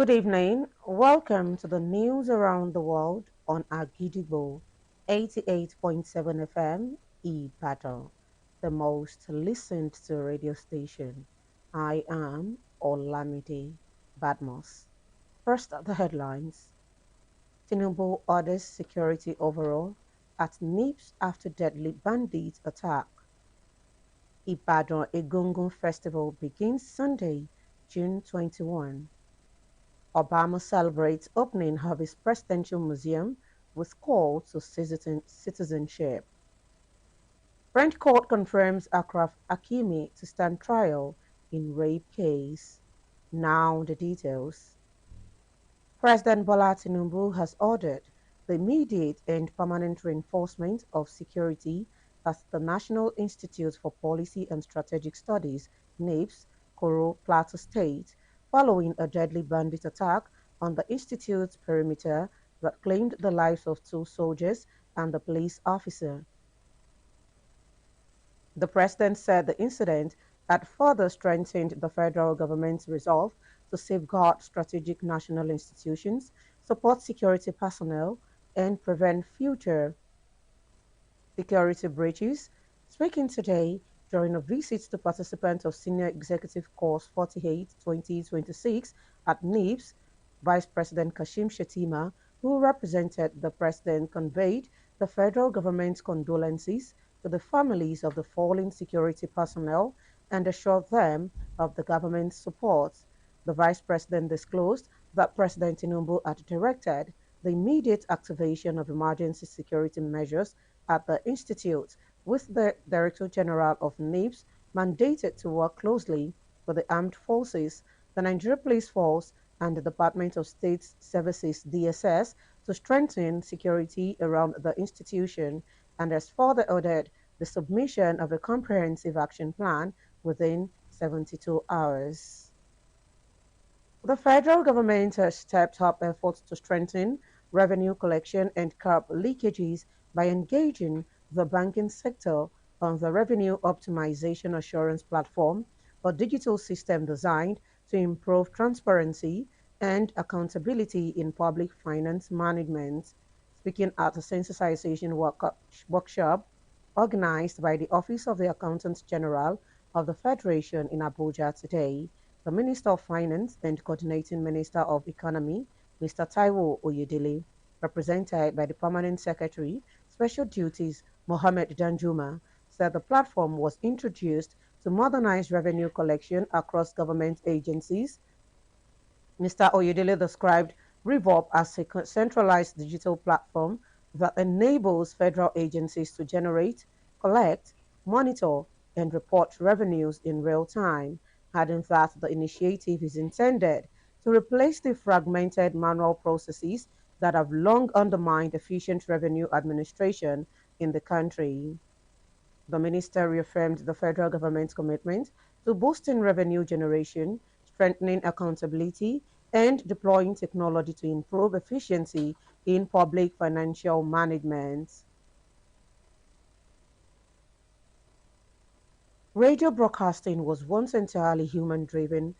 Good evening. Welcome to the news around the world on Agidigbo 88.7 FM Ibadan, the most listened to radio station. I am OLAMIDE BADMUS. First, the headlines. Tinubu orders security overall at NIPS after deadly bandit attack. Ibadan Egungun Festival begins Sunday, June 21. Obama celebrates opening of his presidential museum with call to citizenship. French court confirms Akraf Hakimi to stand trial in rape case. Now the details. President Bola Tinubu has ordered the immediate and permanent reinforcement of security at the National Institute for Policy and Strategic Studies, NIPS, Koro Plateau State, following a deadly bandit attack on the institute's perimeter that claimed the lives of two soldiers and a police officer. The president said the incident had further strengthened the federal government's resolve to safeguard strategic national institutions, support security personnel, and prevent future security breaches. Speaking today during a visit to participants of Senior Executive Course 48 2026 at NIPS, Vice President Kashim Shettima, who represented the president, conveyed the federal government's condolences to the families of the fallen security personnel and assured them of the government's support. The vice president disclosed that President Tinubu had directed the immediate activation of emergency security measures at the institute, with the Director General of NIPS mandated to work closely with the armed forces, the Nigeria Police Force, and the Department of State Services (DSS) to strengthen security around the institution, and has further ordered the submission of a comprehensive action plan within 72 hours. The federal government has stepped up efforts to strengthen revenue collection and curb leakages by engaging the banking sector on the Revenue Optimization Assurance Platform, a digital system designed to improve transparency and accountability in public finance management. Speaking at a sensitization workshop organized by the Office of the Accountant General of the Federation in Abuja today, the Minister of Finance and Coordinating Minister of Economy, Mr. Taiwo Oyedele, represented by the Permanent Secretary, Special Duties, Mohammed Danjuma, said the platform was introduced to modernize revenue collection across government agencies. Mr. Oyedele described Revolve as a centralized digital platform that enables federal agencies to generate, collect, monitor, and report revenues in real time, adding that the initiative is intended to replace the fragmented manual processes that have long undermined efficient revenue administration in the country. The minister reaffirmed the federal government's commitment to boosting revenue generation, strengthening accountability, and deploying technology to improve efficiency in public financial management. Radio broadcasting was once entirely human-driven.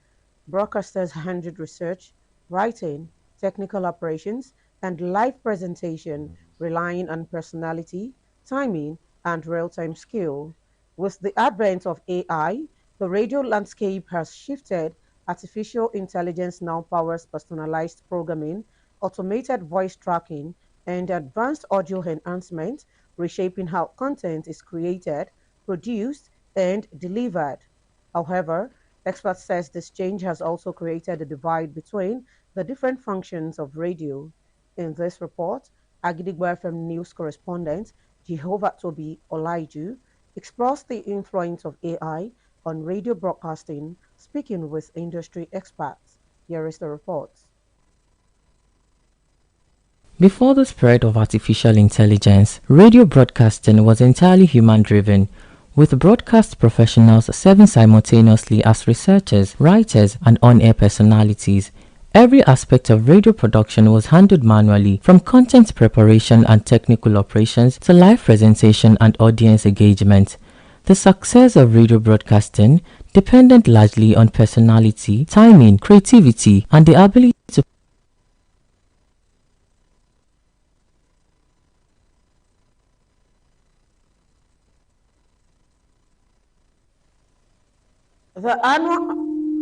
Broadcasters handled research, writing, technical operations, and live presentation, relying on personality, timing, and real-time skill. With the advent of AI, the radio landscape has shifted. Artificial intelligence now powers personalized programming, automated voice tracking, and advanced audio enhancement, reshaping how content is created, produced, and delivered. However, experts say this change has also created a divide between the different functions of radio. In this report, Agidigbo FM news correspondent Jehovah Toby Olaiju explores the influence of AI on radio broadcasting, speaking with industry experts. Here is the report. Before the spread of artificial intelligence, radio broadcasting was entirely human-driven, with broadcast professionals serving simultaneously as researchers, writers, and on-air personalities. Every aspect of radio production was handled manually, from content preparation and technical operations to live presentation and audience engagement. The success of radio broadcasting depended largely on personality, timing, creativity, and the ability to The annual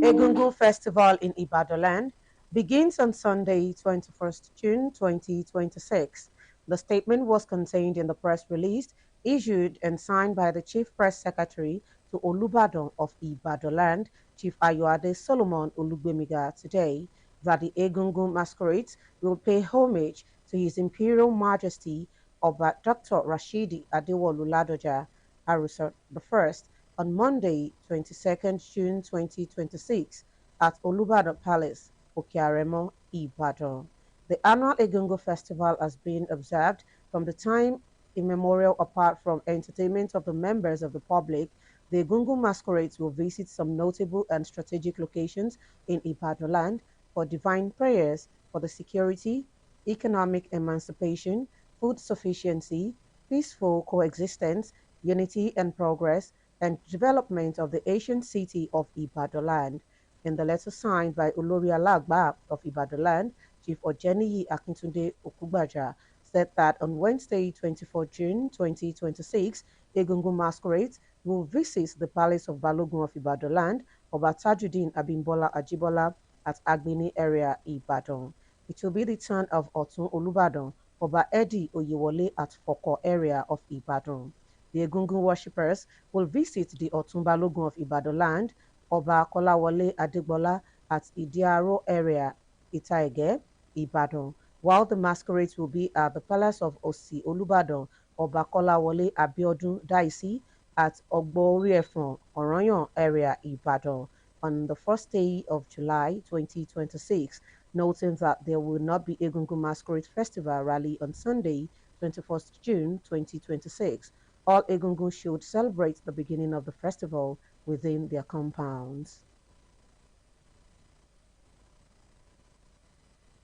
Egungun Festival in Ibadan begins on Sunday, 21st June 2026. The statement was contained in the press release issued and signed by the Chief Press Secretary to Olubadan of Ibadan, Chief Ayoade Solomon Olugbemiga, today, that the Egungun masquerades will pay homage to His Imperial Majesty Oba Dr. Rashidi Adewolu Ladoja Arusat I on Monday, 22nd June 2026 at Olubadan Palace, Okearemo, Ibadan. The annual Egungun Festival has been observed from the time immemorial. Apart from entertainment of the members of the public, the Egungun masquerades will visit some notable and strategic locations in Ibadan land for divine prayers for the security, economic emancipation, food sufficiency, peaceful coexistence, unity and progress, and development of the ancient city of Ibadan. In the letter signed by Olori Alagba of Ibadan, Chief Ojeniyi Akintunde Okugbaja said that on Wednesday, 24 June 2026, Egungun masquerades will visit the palace of Balogun of Ibadan, Oba Tajuddin Abimbola Ajibola at Agbini area, Ibadan. It will be the turn of Otun Olubadan, Oba Eddie Oyewole at Foko area of Ibadan. The Egungun worshippers will visit the Otun Balogun of Ibadan land, Oba Kolawole Adegbola at Idiaro area, Itaege, Ibadan, while the masquerades will be at the palace of Osi Olubadan, Oba Kolawole Abiodun Daisi at Ogboriefon, Oranyon area, Ibadan, on the first day of July 2026, noting that there will not be Egungun Masquerade Festival rally on Sunday, 21st June 2026. All Egungun should celebrate the beginning of the festival within their compounds.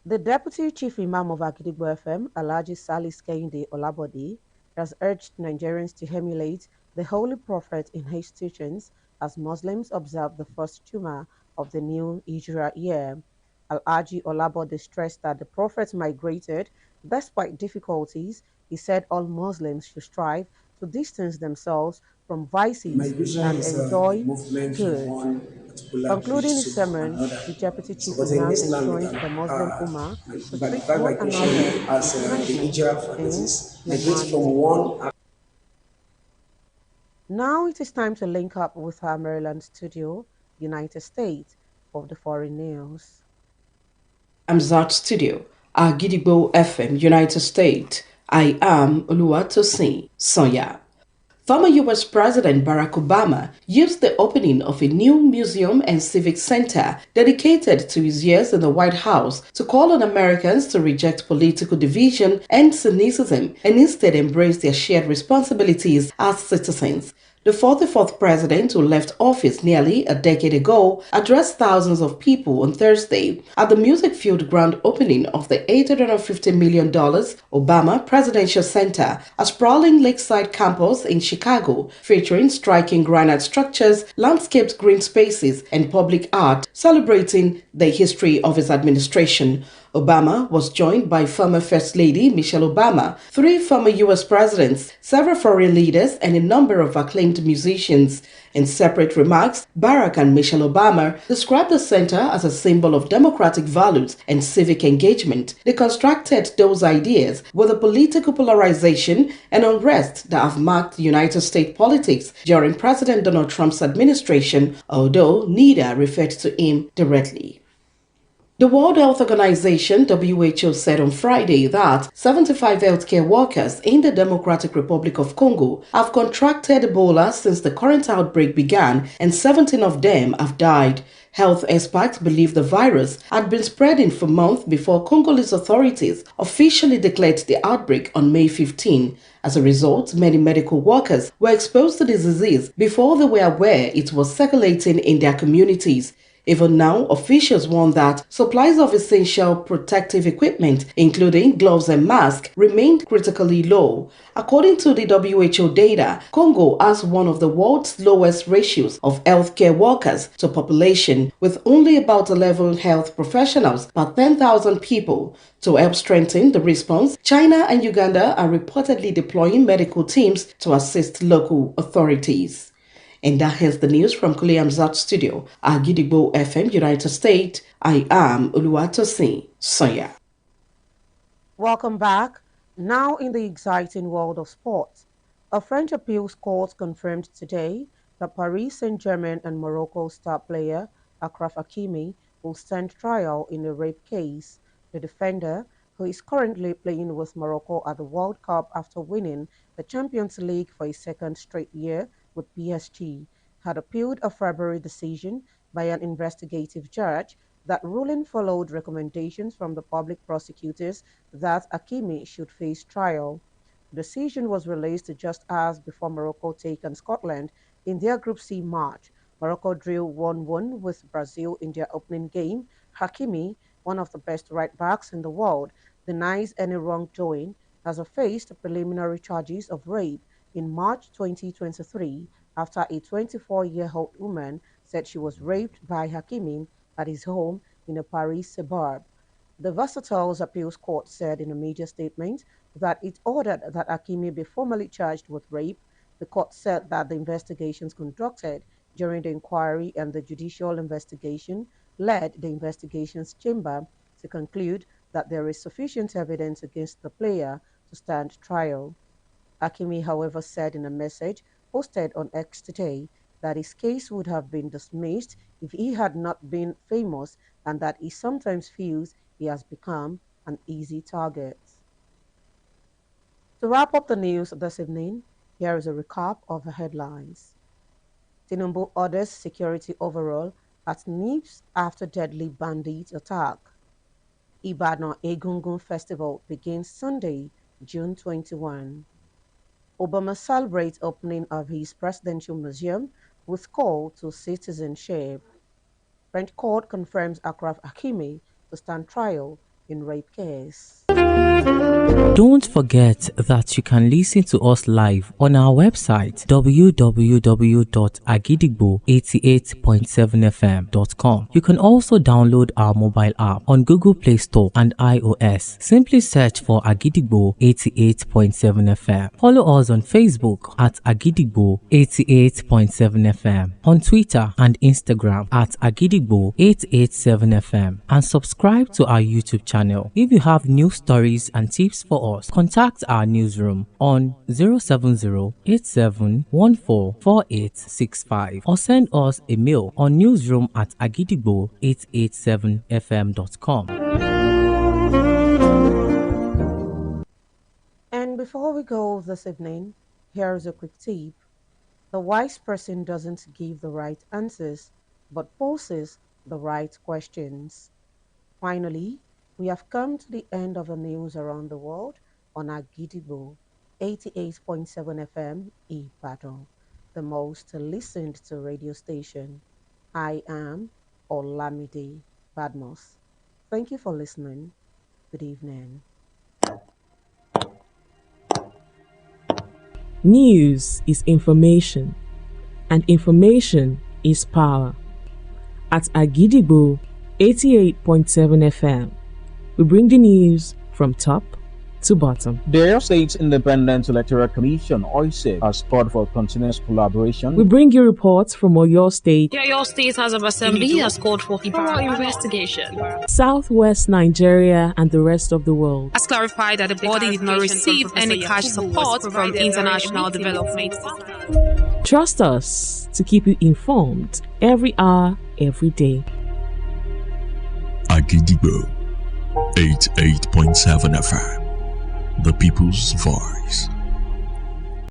The Deputy Chief Imam of Akidigbo FM, Alhaji Salis Kehinde Olabode, has urged Nigerians to emulate the Holy Prophet in his teachings as Muslims observe the first Juma of the new Hijra year. Alhaji Olabode stressed that the Prophet migrated despite difficulties. He said all Muslims should strive to distance themselves from vices Migration and is a enjoy movement from good. one particular Concluding place his to sermon, another. the Deputy So, Chief but in Imam this land, we enjoined can, the Muslim Ummah to treat back one migration another as with the kindness Hijra and practices, migrate from humanity. one. Now it is time to link up with our Maryland studio, United States, for the foreign news. Amzat Studio, Gidigbo FM, United States. I am Oluwatosin Sonya. Former U.S. President Barack Obama used the opening of a new museum and civic center dedicated to his years in the White House to call on Americans to reject political division and cynicism and instead embrace their shared responsibilities as citizens. The 44th president, who left office nearly a decade ago, addressed thousands of people on Thursday at the music-filled grand opening of the $850 million Obama Presidential Center, a sprawling lakeside campus in Chicago, featuring striking granite structures, landscaped green spaces, and public art celebrating the history of his administration. Obama was joined by former First Lady Michelle Obama, 3 former U.S. presidents, several foreign leaders, and a number of acclaimed musicians. In separate remarks, Barack and Michelle Obama described the center as a symbol of democratic values and civic engagement. They constructed those ideas with the political polarization and unrest that have marked United States politics during President Donald Trump's administration, although neither referred to him directly. The World Health Organization (WHO) said on Friday that 75 healthcare workers in the Democratic Republic of Congo have contracted Ebola since the current outbreak began, and 17 of them have died. Health experts believe the virus had been spreading for months before Congolese authorities officially declared the outbreak on May 15. As a result, many medical workers were exposed to the disease before they were aware it was circulating in their communities. Even now, officials warn that supplies of essential protective equipment, including gloves and masks, remained critically low. According to the WHO data, Congo has one of the world's lowest ratios of healthcare workers to population, with only about 11 health professionals per 10,000 people. To help strengthen the response, China and Uganda are reportedly deploying medical teams to assist local authorities. And that is the news from Kule Hamzat Studio, Agidigbo FM, United States. I am Oluwatosin Sonya. Welcome back. Now in the exciting world of sports. A French appeals court confirmed today that Paris Saint-Germain and Morocco star player Achraf Hakimi will stand trial in a rape case. The defender, who is currently playing with Morocco at the World Cup after winning the Champions League for a second straight year with PSG, had appealed a February decision by an investigative judge. That ruling followed recommendations from the public prosecutors that Hakimi should face trial. The decision was released just hours before Morocco take on Scotland in their Group C match. Morocco drew 1-1 with Brazil in their opening game. Hakimi, one of the best right-backs in the world, denies any wrongdoing as he faced preliminary charges of rape in March 2023 after a 24-year-old woman said she was raped by Hakimi at his home in a Paris suburb. The Versatiles Appeals Court said in a media statement that it ordered that Hakimi be formally charged with rape. The court said that the investigations conducted during the inquiry and the judicial investigation led the investigations chamber to conclude that there is sufficient evidence against the player to stand trial. Hakimi, however, said in a message posted on X today that his case would have been dismissed if he had not been famous and that he sometimes feels he has become an easy target. To wrap up the news this evening, here is a recap of the headlines. Tinubu orders security overall at NIPS after deadly bandit attack. Ibadan Egungun Festival begins Sunday, June 21. Obama celebrates opening of his presidential museum with call to citizenship. French court confirms Achraf Hakimi to stand trial in rape case. Don't forget that you can listen to us live on our website www.agidigbo88.7fm.com. You can also download our mobile app on Google Play Store and iOS. Simply search for Agidigbo 88.7 FM. Follow us on Facebook at Agidigbo 88.7 FM, on Twitter and Instagram at Agidigbo 887 FM, and subscribe to our YouTube channel. If you have news stories and tips for us, contact our newsroom on 070-8714-4865 or send us a mail on newsroom@agidigbo887fm.com. And before we go this evening, here is a quick tip. The wise person doesn't give the right answers, but poses the right questions. Finally, we have come to the end of the news around the world on Agidigbo 88.7 FM Ibadan, the most listened to radio station. I am OLAMIDE BADMUS. Thank you for listening. Good evening. News is information, and information is power. At Agidigbo 88.7 FM, we bring the news from top to bottom. The Oyo State Independent Electoral Commission, OISEC, has called for continuous collaboration. We bring you reports from Oyo State. The Oyo State House of Assembly has called for thorough investigation. Southwest Nigeria and the rest of the world. Has clarified that the body did not receive any cash support from international development. Trust us to keep you informed every hour, every day. Agidigbo 88.7 FM, the people's voice.